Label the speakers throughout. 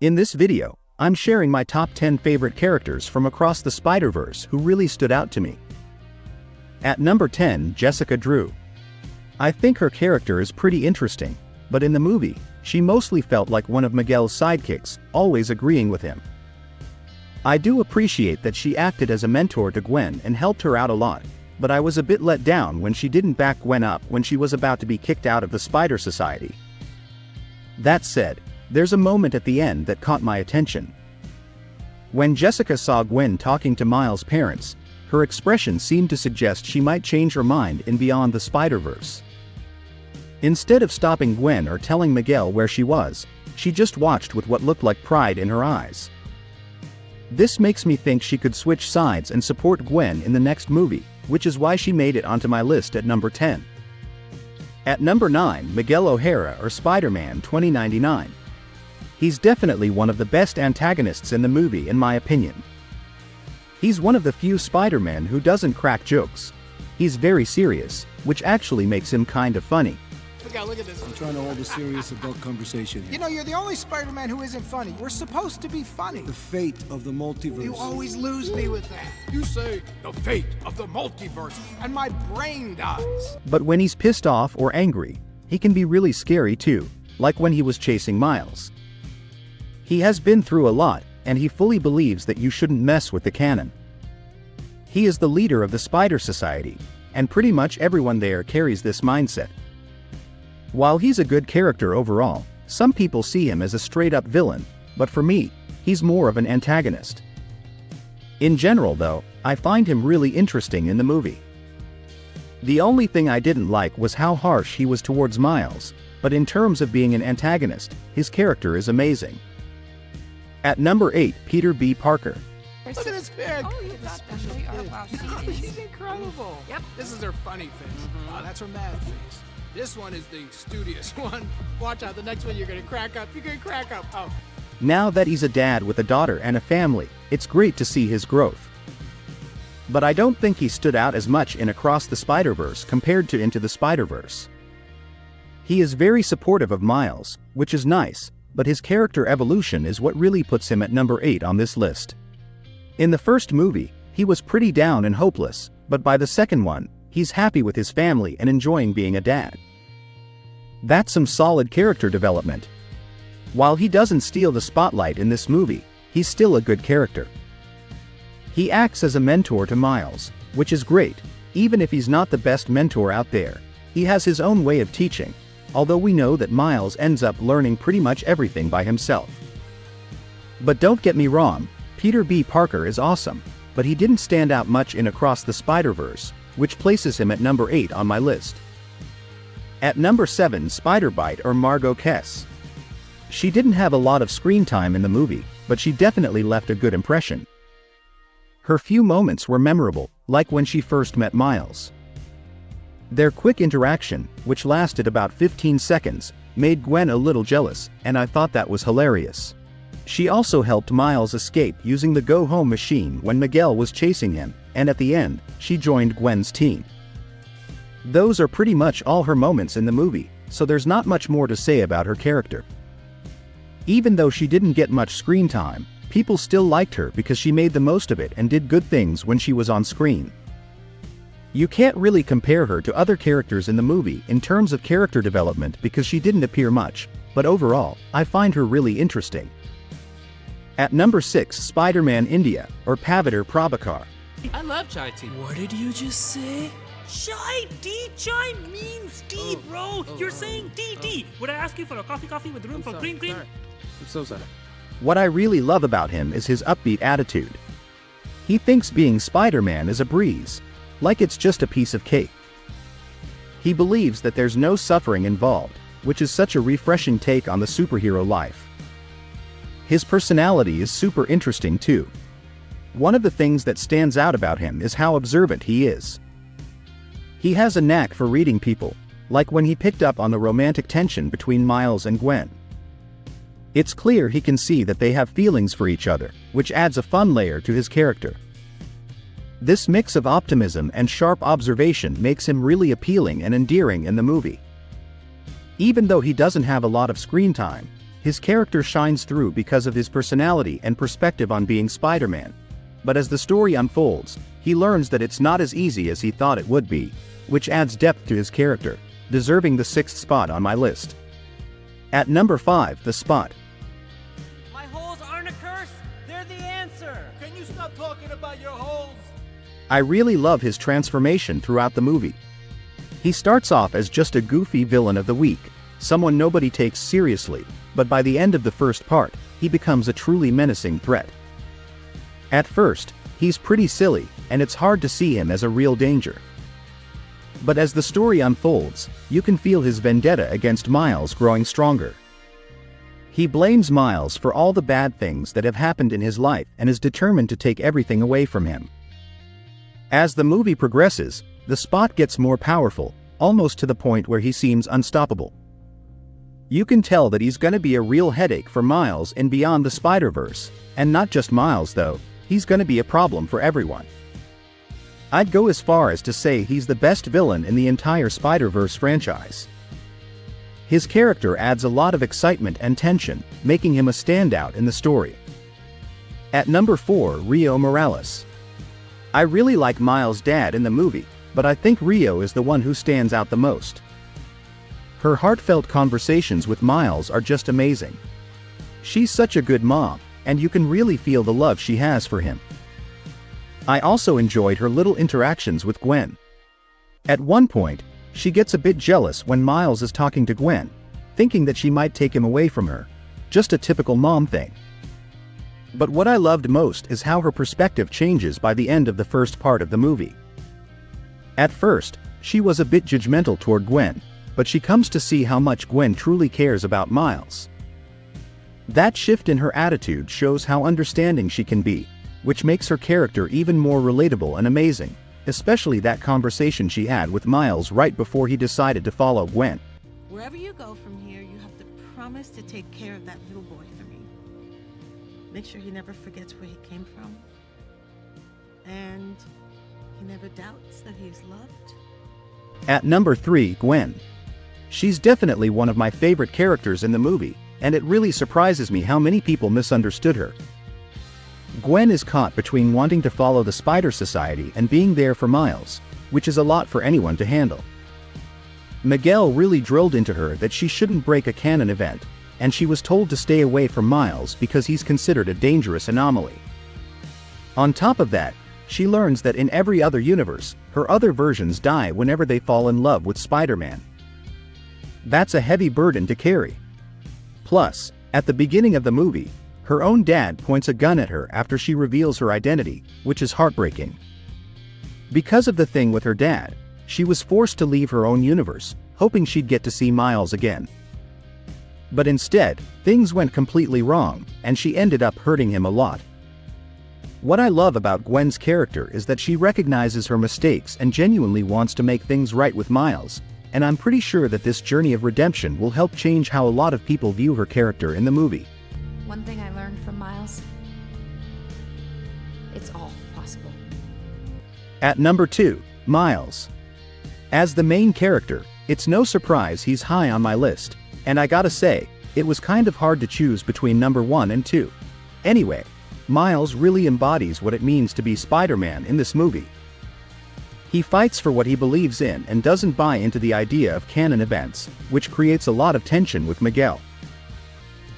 Speaker 1: In this video, I'm sharing my top 10 favorite characters from across the Spider-Verse who really stood out to me. At number 10, Jessica Drew. I think her character is pretty interesting, but in the movie, she mostly felt like one of Miguel's sidekicks, always agreeing with him. I do appreciate that she acted as a mentor to Gwen and helped her out a lot, but I was a bit let down when she didn't back Gwen up when she was about to be kicked out of the Spider Society. That said, there's a moment at the end that caught my attention. When Jessica saw Gwen talking to Miles' parents, her expression seemed to suggest she might change her mind in Beyond the Spider-Verse. Instead of stopping Gwen or telling Miguel where she was, she just watched with what looked like pride in her eyes. This makes me think she could switch sides and support Gwen in the next movie, which is why she made it onto my list at number 10. At number 9, Miguel O'Hara or Spider-Man 2099. He's definitely one of the best antagonists in the movie in my opinion. He's one of the few Spider-Men who doesn't crack jokes. He's very serious, which actually makes him kind of funny.
Speaker 2: Look at this.
Speaker 3: I'm trying to hold a serious adult conversation here.
Speaker 2: You know, you're the only Spider-Man who isn't funny. We're supposed to be funny.
Speaker 3: The fate of the multiverse.
Speaker 2: You always lose me with that. You say, the fate of the multiverse, and my brain dies.
Speaker 1: But when he's pissed off or angry, he can be really scary too, like when he was chasing Miles. He has been through a lot, and he fully believes that you shouldn't mess with the canon. He is the leader of the Spider Society, and pretty much everyone there carries this mindset. While he's a good character overall, some people see him as a straight-up villain, but for me, he's more of an antagonist. In general though, I find him really interesting in the movie. The only thing I didn't like was how harsh he was towards Miles, but in terms of being an antagonist, his character is amazing. At number 8, Peter B. Parker.
Speaker 2: Look at this pig.
Speaker 4: Oh, you got them. They are. Wow,
Speaker 2: She's incredible. Yep. This is her funny face. That's her mad face. This one is the studious one. Watch out, the next one you're gonna crack up. You're gonna crack up. Oh.
Speaker 1: Now that he's a dad with a daughter and a family, it's great to see his growth. But I don't think he stood out as much in Across the Spider-Verse compared to Into the Spider-Verse. He is very supportive of Miles, which is nice, but his character evolution is what really puts him at number 8 on this list. In the first movie, he was pretty down and hopeless, but by the second one, he's happy with his family and enjoying being a dad. That's some solid character development. While he doesn't steal the spotlight in this movie, he's still a good character. He acts as a mentor to Miles, which is great, even if he's not the best mentor out there. He has his own way of teaching, although we know that Miles ends up learning pretty much everything by himself. But don't get me wrong, Peter B. Parker is awesome, but he didn't stand out much in Across the Spider-Verse, which places him at number 8 on my list. At number 7, Spider-Byte or Margot Kess. She didn't have a lot of screen time in the movie, but she definitely left a good impression. Her few moments were memorable, like when she first met Miles. Their quick interaction, which lasted about 15 seconds, made Gwen a little jealous, and I thought that was hilarious. She also helped Miles escape using the go-home machine when Miguel was chasing him, and at the end, she joined Gwen's team. Those are pretty much all her moments in the movie, so there's not much more to say about her character. Even though she didn't get much screen time, people still liked her because she made the most of it and did good things when she was on screen. You can't really compare her to other characters in the movie in terms of character development because she didn't appear much, but overall, I find her really interesting. At number 6, Spider-Man India or Paviter Prabhakar.
Speaker 5: I love chai tea.
Speaker 6: What did you just say?
Speaker 5: Chai tea? Chai means tea, bro. You're saying tea. Would I ask you for a coffee with room for cream?
Speaker 6: I'm so sorry.
Speaker 1: What I really love about him is his upbeat attitude. He thinks being Spider-Man is a breeze, like it's just a piece of cake. He believes that there's no suffering involved, which is such a refreshing take on the superhero life. His personality is super interesting too. One of the things that stands out about him is how observant he is. He has a knack for reading people, like when he picked up on the romantic tension between Miles and Gwen. It's clear he can see that they have feelings for each other, which adds a fun layer to his character. This mix of optimism and sharp observation makes him really appealing and endearing in the movie. Even though he doesn't have a lot of screen time, His character shines through because of his personality and perspective on being Spider-Man. But as the story unfolds, he learns that it's not as easy as he thought it would be, which adds depth to his character, deserving the 6th spot on my list. At number 5, The Spot.
Speaker 7: My holes aren't a curse, they're the answer.
Speaker 2: Can you stop talking about your holes?
Speaker 1: I really love his transformation throughout the movie. He starts off as just a goofy villain of the week, someone nobody takes seriously, but by the end of the first part, he becomes a truly menacing threat. At first, he's pretty silly, and it's hard to see him as a real danger. But as the story unfolds, you can feel his vendetta against Miles growing stronger. He blames Miles for all the bad things that have happened in his life and is determined to take everything away from him. As the movie progresses, the Spot gets more powerful, almost to the point where he seems unstoppable. You can tell that he's gonna be a real headache for Miles in Beyond the Spider-Verse, and not just Miles though, he's gonna be a problem for everyone. I'd go as far as to say he's the best villain in the entire Spider-Verse franchise. His character adds a lot of excitement and tension, making him a standout in the story. At number 4, Rio Morales. I really like Miles' dad in the movie, but I think Rio is the one who stands out the most. Her heartfelt conversations with Miles are just amazing. She's such a good mom, and you can really feel the love she has for him. I also enjoyed her little interactions with Gwen. At one point, she gets a bit jealous when Miles is talking to Gwen, thinking that she might take him away from her. Just a typical mom thing. But what I loved most is how her perspective changes by the end of the first part of the movie. At first, she was a bit judgmental toward Gwen, but she comes to see how much Gwen truly cares about Miles. That shift in her attitude shows how understanding she can be, which makes her character even more relatable and amazing, especially that conversation she had with Miles right before he decided to follow Gwen.
Speaker 8: Wherever you go from here, you have to promise to take care of that little boy for me. Make sure he never forgets where he came from. And he never doubts that he's loved.
Speaker 1: At number 3, Gwen. She's definitely one of my favorite characters in the movie, and it really surprises me how many people misunderstood her. Gwen is caught between wanting to follow the Spider Society and being there for Miles, which is a lot for anyone to handle. Miguel really drilled into her that she shouldn't break a canon event, and she was told to stay away from Miles because he's considered a dangerous anomaly. On top of that, she learns that in every other universe, her other versions die whenever they fall in love with Spider-Man. That's a heavy burden to carry. Plus, at the beginning of the movie, her own dad points a gun at her after she reveals her identity, which is heartbreaking. Because of the thing with her dad, she was forced to leave her own universe, hoping she'd get to see Miles again. But instead, things went completely wrong, and she ended up hurting him a lot. What I love about Gwen's character is that she recognizes her mistakes and genuinely wants to make things right with Miles, and I'm pretty sure that this journey of redemption will help change how a lot of people view her character in the movie.
Speaker 4: One thing I learned from Miles, it's all possible.
Speaker 1: At number 2, Miles. As the main character, it's no surprise he's high on my list, and I gotta say, it was kind of hard to choose between number 1 and 2. Anyway, Miles really embodies what it means to be Spider-Man in this movie. He fights for what he believes in and doesn't buy into the idea of canon events, which creates a lot of tension with Miguel.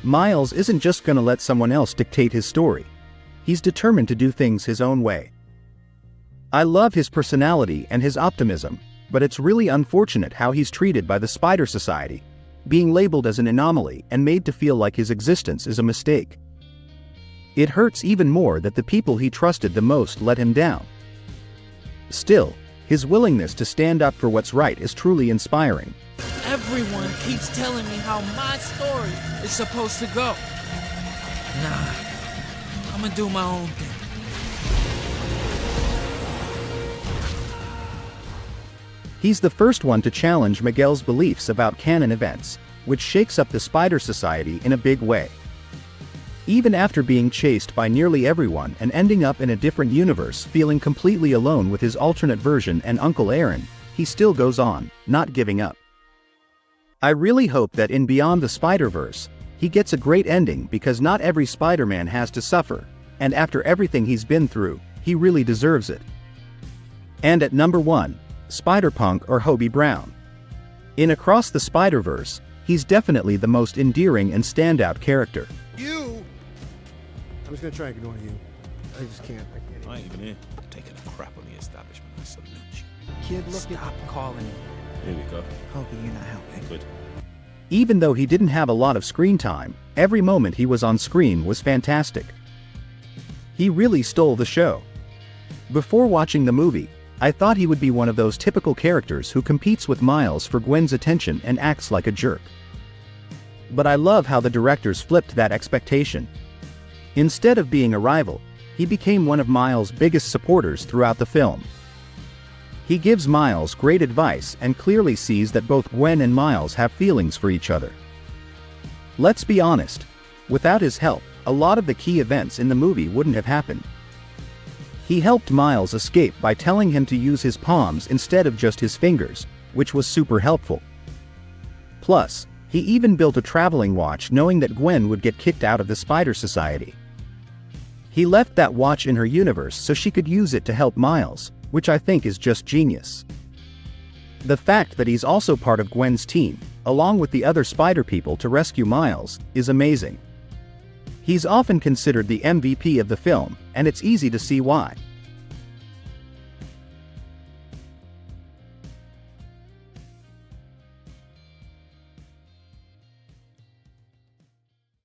Speaker 1: Miles isn't just gonna let someone else dictate his story. He's determined to do things his own way. I love his personality and his optimism, but it's really unfortunate how he's treated by the Spider Society, being labeled as an anomaly and made to feel like his existence is a mistake. It hurts even more that the people he trusted the most let him down. Still, his willingness to stand up for what's right is truly inspiring.
Speaker 7: Everyone keeps telling me how my story is supposed to go. Nah, I'm gonna do my own thing.
Speaker 1: He's the first one to challenge Miguel's beliefs about canon events, which shakes up the Spider Society in a big way. Even after being chased by nearly everyone and ending up in a different universe feeling completely alone with his alternate version and Uncle Aaron, he still goes on, not giving up. I really hope that in Beyond the Spider-Verse, he gets a great ending because not every Spider-Man has to suffer, and after everything he's been through, he really deserves it. And at number 1, Spider-Punk or Hobie Brown. In Across the Spider-Verse, he's definitely the most endearing and standout character.
Speaker 9: You! I'm just gonna try and ignore you. I just can't.
Speaker 10: I ain't even here. Taking a crap on the establishment. I salute you.
Speaker 2: Kid, look
Speaker 6: Stop calling me.
Speaker 10: Here we go.
Speaker 6: Hobie, you're not helping.
Speaker 10: Good.
Speaker 1: Even though he didn't have a lot of screen time, every moment he was on screen was fantastic. He really stole the show. Before watching the movie, I thought he would be one of those typical characters who competes with Miles for Gwen's attention and acts like a jerk. But I love how the directors flipped that expectation. Instead of being a rival, he became one of Miles' biggest supporters throughout the film. He gives Miles great advice and clearly sees that both Gwen and Miles have feelings for each other. Let's be honest, without his help, a lot of the key events in the movie wouldn't have happened. He helped Miles escape by telling him to use his palms instead of just his fingers, which was super helpful. Plus, he even built a traveling watch knowing that Gwen would get kicked out of the Spider Society. He left that watch in her universe so she could use it to help Miles, which I think is just genius. The fact that he's also part of Gwen's team, along with the other Spider people to rescue Miles, is amazing. He's often considered the MVP of the film, and it's easy to see why.